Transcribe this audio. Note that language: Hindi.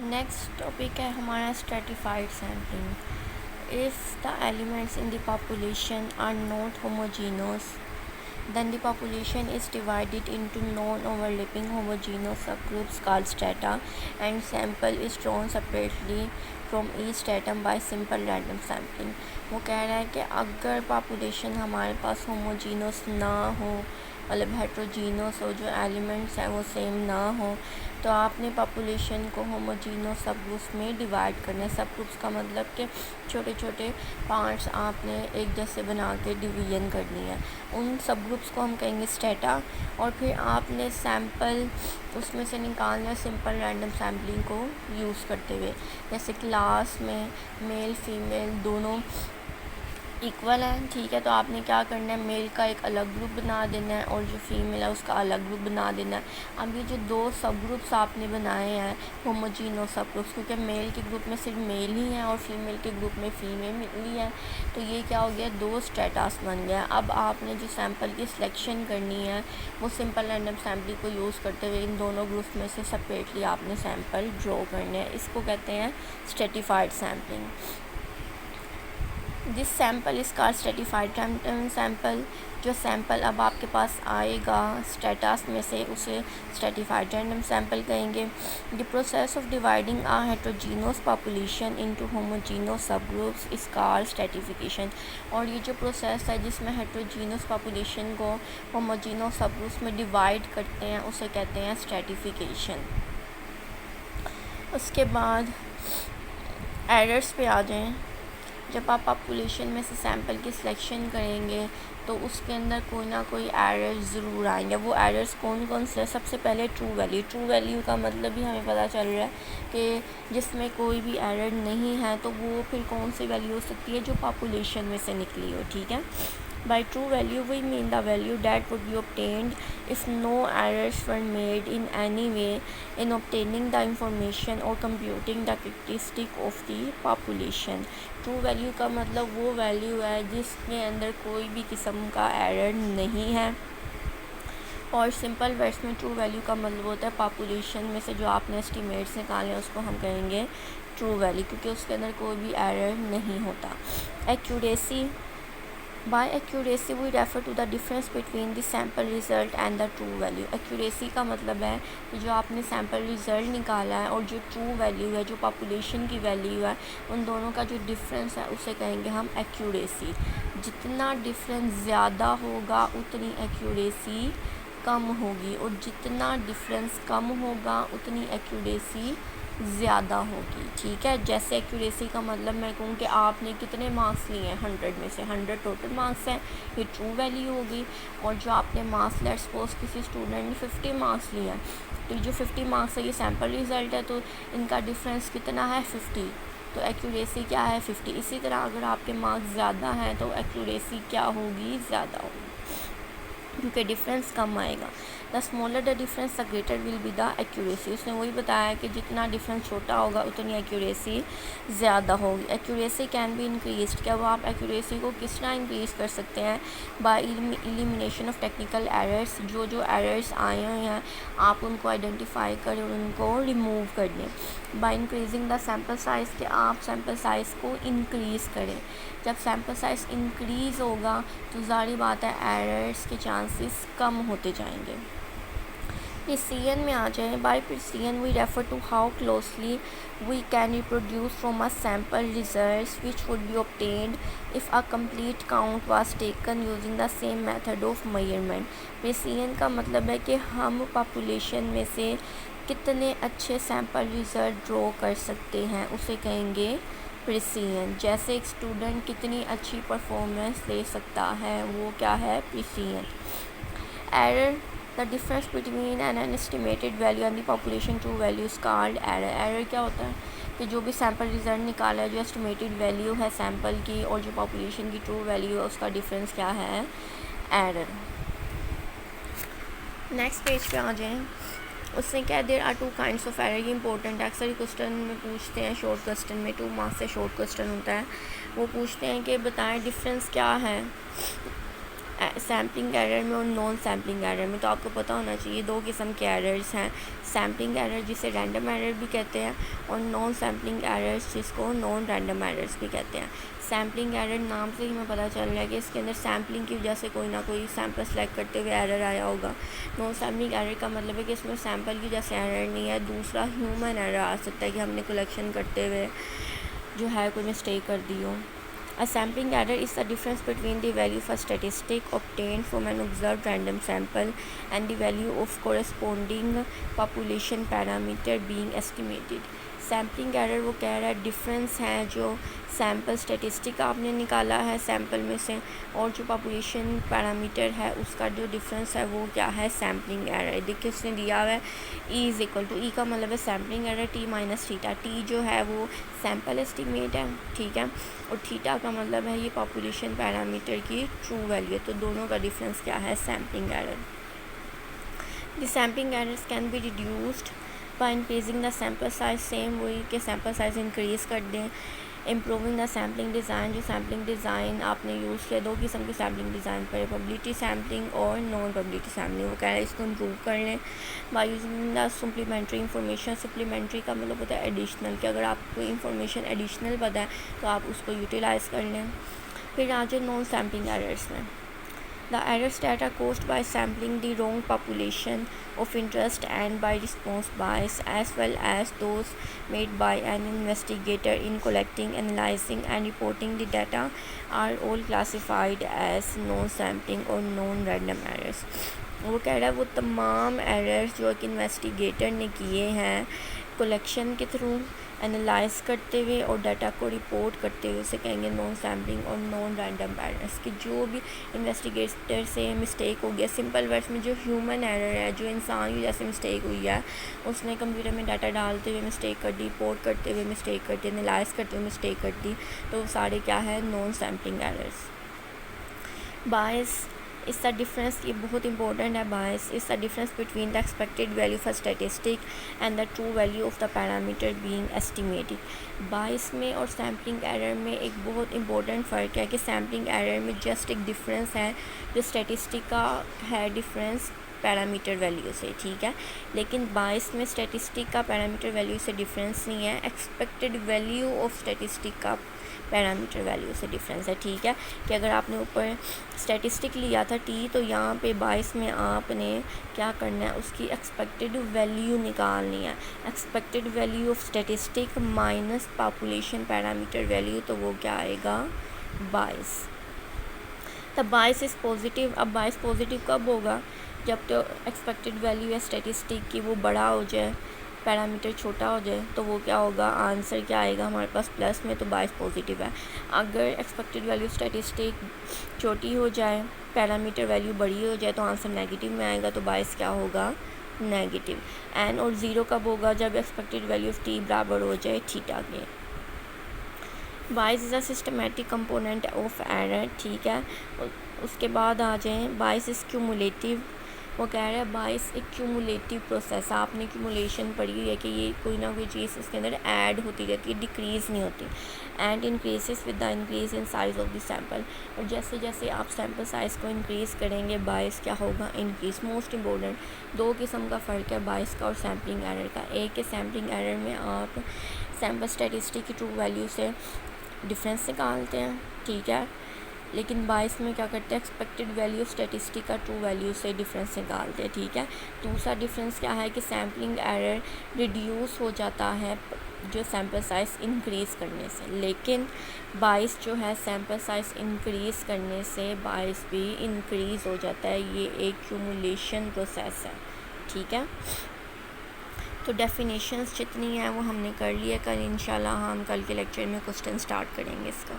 नेक्स्ट टॉपिक है हमारा stratified sampling. If the elements in the population are not homogeneous, then the population is divided into non-overlapping homogeneous subgroups called strata, and sample is drawn separately from each stratum by simple random sampling। वो कह रहा है कि अगर पॉपुलेशन हमारे पास होमोजीनस ना हो, मतलब हेट्रोजीनस हो, जो एलिमेंट्स हैं वो सेम ना हो, तो आपने पॉपुलेशन को होमोजीनस सब ग्रुप्स में डिवाइड करना है। सब ग्रुप्स का मतलब कि छोटे छोटे पार्ट्स आपने एक जैसे बना के डिवीजन करनी है। उन सब ग्रुप्स को हम कहेंगे स्टेटा, और फिर आपने सैम्पल उसमें से निकालना है सिंपल रैंडम सैम्पलिंग को यूज़ करते हुए। जैसे क्लास में मेल फीमेल दोनों इक्वल है, ठीक है, तो आपने क्या करना है, मेल का एक अलग ग्रुप बना देना है और जो फीमेल है उसका अलग ग्रुप बना देना है। अब ये जो दो सब ग्रुप्स आपने बनाए हैं होमोजीनस सब ग्रुप्स, क्योंकि मेल के ग्रुप में सिर्फ मेल ही है और फीमेल के ग्रुप में फीमेल ही है, तो ये क्या हो गया, दो स्टेटस बन गया। अब आपने जो सैम्पल की सिलेक्शन करनी है वो सिंपल रैंडम सैम्पलिंग को यूज़ करते हुए इन दोनों ग्रुप्स में से सेपरेटली आपने सैम्पल ड्रॉ करने हैं। इसको कहते हैं stratified sampling. This sample is called stratified sample. जो सैम्पल अब आपके पास आएगा स्टेटस में से उसे स्ट्रेटिफाइड रैंडम सैम्पल कहेंगे। The process of dividing a heterogeneous population into homogeneous sub groups is called stratification. और ये जो प्रोसेस है जिसमें हेट्रोजीनस पॉपुलेशन को होमोजीनस सब ग्रुप्स में डिवाइड करते हैं उसे कहते हैं स्ट्रेटिफिकेशन। उसके बाद एरर्स पे आ जाएं। जब आप पॉपुलेशन में से सैम्पल की सिलेक्शन करेंगे तो उसके अंदर कोई ना कोई एरर्स ज़रूर आएंगे। वो एरर्स कौन कौन से? सबसे पहले ट्रू वैल्यू। ट्रू वैल्यू का मतलब भी हमें पता चल रहा है कि जिसमें कोई भी एरर नहीं है, तो वो फिर कौन सी वैल्यू हो सकती है, जो पॉपुलेशन में से निकली हो, ठीक है। By true value we mean the value that would be obtained if no errors were made in any way in obtaining the information or computing the characteristic of the population। True value का मतलब वो वैल्यू है जिसके अंदर कोई भी किस्म का एरर नहीं है, और सिंपल वर्ड्स में ट्रू वैल्यू का मतलब होता है पॉपुलेशन में से जो आपने एस्टिमेट्स निकाले हैं उसको हम कहेंगे ट्रू वैल्यू, क्योंकि उसके अंदर कोई भी एरर नहीं होता। Accuracy. By accuracy we refer to the difference between the sample result and the true value। Accuracy का मतलब है कि जो आपने सैम्पल रिज़ल्ट निकाला है और जो ट्रू वैल्यू है, जो पॉपुलेशन की वैल्यू है, उन दोनों का जो डिफरेंस है उसे कहेंगे हम एक्यूरेसी। जितना डिफरेंस ज़्यादा होगा उतनी एक्यूरेसी कम होगी, और जितना डिफरेंस कम होगा उतनी एक्यूरेसी ज़्यादा होगी, ठीक है। जैसे एक्यूरेसी का मतलब मैं कहूँ कि आपने कितने मार्क्स लिए हैं 100 में से, 100 टोटल मार्क्स हैं, ये ट्रू वैल्यू होगी। और जो आपने मार्क्स लेट सपोज किसी स्टूडेंट ने 50 मार्क्स लिए हैं, तो जो 50 मार्क्स है ये सैम्पल रिज़ल्ट है, तो इनका डिफरेंस कितना है 50, तो एक्यूरेसी क्या है 50। इसी तरह अगर आपके मार्क्स ज़्यादा हैं तो एक्यूरेसी क्या होगी, ज़्यादा होगी, क्योंकि डिफरेंस कम आएगा। The smaller the difference the greater will be the accuracy. उसने वही बताया कि जितना डिफरेंस छोटा होगा उतनी एक्यूरेसी ज़्यादा होगी। Accuracy can be increase. क्या वो आप एक्यूरेसी को किस तरह इंक्रीज़ कर सकते हैं? By elimination of technical errors. जो एरर्स आए हुए हैं आप उनको आइडेंटिफाई करें और उनको रिमूव कर दें। By increasing the sample size, के आप सैम्पल साइज़ को इंक्रीज़ करें। जब सैम्पल साइज़ इंक्रीज़ होगा तो ज़ाहिर बात है एरर्स के चांसेस कम होते जाएंगे। प्रिसिजन में आ जाए। By precision we refer to how closely we can reproduce from a sample results which would be obtained if a complete count was taken using the same method of measurement। Precision का मतलब है कि हम पॉपुलेशन में से कितने अच्छे सैम्पल रिज़ल्ट ड्रॉ कर सकते हैं, उसे कहेंगे प्रिसिजन। जैसे एक स्टूडेंट कितनी अच्छी परफॉर्मेंस दे सकता है, वो क्या है, precision. Error. The difference between an estimated value and the population true value is called error. Error क्या होता है कि जो भी सैम्पल रिज़ल्ट निकाला है, जो एस्टिमेटेड वैल्यू है सैम्पल की और जो पॉपुलेशन की ट्रू वैल्यू है उसका डिफरेंस क्या है, एरर। नेक्स्ट पेज पे आ जाएं। उसने क्या, there are two kinds of error. ये इंपॉर्टेंट है, अक्सर क्वेश्चन में पूछते हैं, शॉर्ट क्वेश्चन में 2 मार्क्स से शॉर्ट क्वेश्चन होता है, वो पूछते हैं कि बताएं डिफरेंस क्या है सैम्पलिंग एरर में और नॉन सैम्पलिंग एरर में। तो आपको पता होना चाहिए दो किस्म के एरर्स हैं, सैम्पलिंग एरर जिसे रैंडम एरर भी कहते हैं और नॉन सैम्पलिंग एरर्स जिसको नॉन रैंडम एरर्स भी कहते हैं। सैम्पलिंग एरर नाम से ही हमें पता चल रहा है कि इसके अंदर सैम्पलिंग की वजह से कोई ना कोई सैम्पल सेलेक्ट करते हुए एरर आया होगा। नॉन सैम्पलिंग एरर का मतलब है कि इसमें सैम्पल की वजह से एरर नहीं है, दूसरा ह्यूमन एरर आ सकता है कि हमने कलेक्शन करते हुए जो है कोई मिस्टेक कर दी हो। A sampling error is the difference between the value of a statistic obtained from an observed random sample and the value of corresponding population parameter being estimated. Sampling error वो कह रहा है डिफरेंस है जो सैम्पल स्टेटिस्टिक आपने निकाला है सैम्पल में से और जो पॉपुलेशन पैरामीटर है उसका जो डिफरेंस है वो क्या है, सैम्पलिंग एरर। देखिए उसने दिया हुआ है ई इज़ इक्वल टू, ई का मतलब है sampling error T minus theta. T जो है वो सैम्पल एस्टिमेट है, ठीक है, और थीटा का मतलब है ये पॉपुलेशन पैरामीटर की ट्रू वैल्यू। तो दोनों का डिफरेंस क्या है, sampling error. The sampling errors can be reduced by increasing the sample size, same वही के सैम्पल साइज इंक्रीज़ कर दें। इम्प्रूविंग द सैम्पलिंग डिज़ाइन, जो सैम्पलिंग डिज़ाइन आपने यूज़ किया, दो किस्म की सैम्पलिंग डिज़ाइन पर, पब्लिसिटी सैम्पलिंग और नॉन पब्लिसिटी सैम्पलिंग। वो कह रहे हैं इसको इम्प्रूव कर लें by using the supplementary information. Supplementary का मतलब होता है एडिशनल, कि अगर आपको इंफॉर्मेशन एडिशनल पता है तो आप उसको यूटिलाइज़ कर लें। फिर आ जाए नॉन सैम्पलिंग एरर्स में। The errors that are caused by sampling the wrong population of interest and by response bias, as well as those made by an investigator in collecting, analyzing and reporting the data, are all classified as non-sampling or non-random errors. वो कह रहा है वो तमाम एरर्स जो एक इन्वेस्टिगेटर ने किए हैं कलेक्शन के थ्रू, एनालाइज करते हुए और डाटा को रिपोर्ट करते हुए, उसे कहेंगे नॉन सैम्पलिंग और नॉन रैंडम एरर्स। कि जो भी इन्वेस्टिगेटर से मिस्टेक हो गया, सिंपल वर्ड्स में जो ह्यूमन एरर है, जो इंसान की जैसे मिस्टेक हुई है, उसने कंप्यूटर में डाटा डालते हुए मिस्टेक कर दी, रिपोर्ट करते हुए मिस्टेक कर दी, एनालाइज करते हुए मिस्टेक कर दी, तो सारे क्या है, non sampling errors. Bias is the difference, ये बहुत इंपॉर्टेंट है, bias is the difference between the expected value for statistic and the true value of the parameter being estimated. Bias में और सैम्पलिंग एरर में एक बहुत इंपॉर्टेंट फ़र्क है कि सैम्पलिंग एरर में जस्ट एक डिफरेंस है जो स्टैटिस्टिक का है डिफरेंस पैरामीटर वैल्यू से, ठीक है, लेकिन बायस में स्टैटिस्टिक का पैरामीटर वैल्यू से डिफरेंस नहीं है, एक्सपेक्टेड वैल्यू ऑफ स्टैटिस्टिक का पैरामीटर वैल्यू से डिफरेंस है, ठीक है। कि अगर आपने ऊपर स्टैटिस्टिक लिया था टी, तो यहाँ पे बायस में आपने क्या करना है, उसकी एक्सपेक्टेड वैल्यू निकालनी है। Expected value of statistic minus population parameter value, तो वो क्या आएगा, बायस। तब बायस इज़ पॉजिटिव। अब बायस पॉजिटिव कब होगा, जब तो एक्सपेक्टेड वैल्यू है स्टैटिस्टिक की वो बड़ा हो जाए, पैरामीटर छोटा हो जाए, तो वो क्या होगा, आंसर क्या आएगा हमारे पास प्लस में, तो बायस पॉजिटिव है। अगर एक्सपेक्टेड वैल्यू स्टैटिस्टिक छोटी हो जाए, पैरामीटर वैल्यू बड़ी हो जाए, तो आंसर नेगेटिव में आएगा, तो बायस क्या होगा, नेगेटिव। एन और ज़ीरो कब होगा, जब एक्सपेक्टेड वैल्यू ऑफ टी बराबर हो जाए थीटा के। Bias is a systematic component of error, ठीक है। उसके बाद आ जाए बायस इज़ क्यूमुलेटिव। वो कह रहा है बायस एक क्यूमुलेटिव प्रोसेस है। आपने क्यूमुलेशन पढ़ी हुई है कि ये कोई ना कोई चीज़ इसके अंदर ऐड होती रहती है, डिक्रीज़ नहीं होती। And increases with the increase in size of the sample. और जैसे जैसे आप सैम्पल साइज़ को इंक्रीज़ करेंगे बायस क्या होगा, इंक्रीज़। मोस्ट इंपॉर्टेंट दो किस्म का फ़र्क है बायस का और सैम्पलिंग एरर का। एक है सैम्पलिंग एरर में आप सैम्पल स्टैटिस्टिक की ट्रू वैल्यू से डिफरेंस निकालते हैं, ठीक है, लेकिन बायस में क्या करते हैं, एक्सपेक्टेड वैल्यू स्टैटिस्टिक का ट्रू वैल्यू से डिफरेंस निकालते हैं, ठीक है। दूसरा डिफरेंस क्या है कि सैम्पलिंग एरर रिड्यूस हो जाता है जो सैम्पल साइज़ इंक्रीज़ करने से, लेकिन बायस जो है सैम्पल साइज़ इंक्रीज़ करने से बायस भी इंक्रीज़ हो जाता है। ये एक क्यूमुलेशन प्रोसेस है, ठीक है। तो डेफिनेशंस जितनी हैं वो हमने कर लिया। कल इंशाल्लाह हम कल के लेक्चर में क्वेश्चन स्टार्ट करेंगे इसका।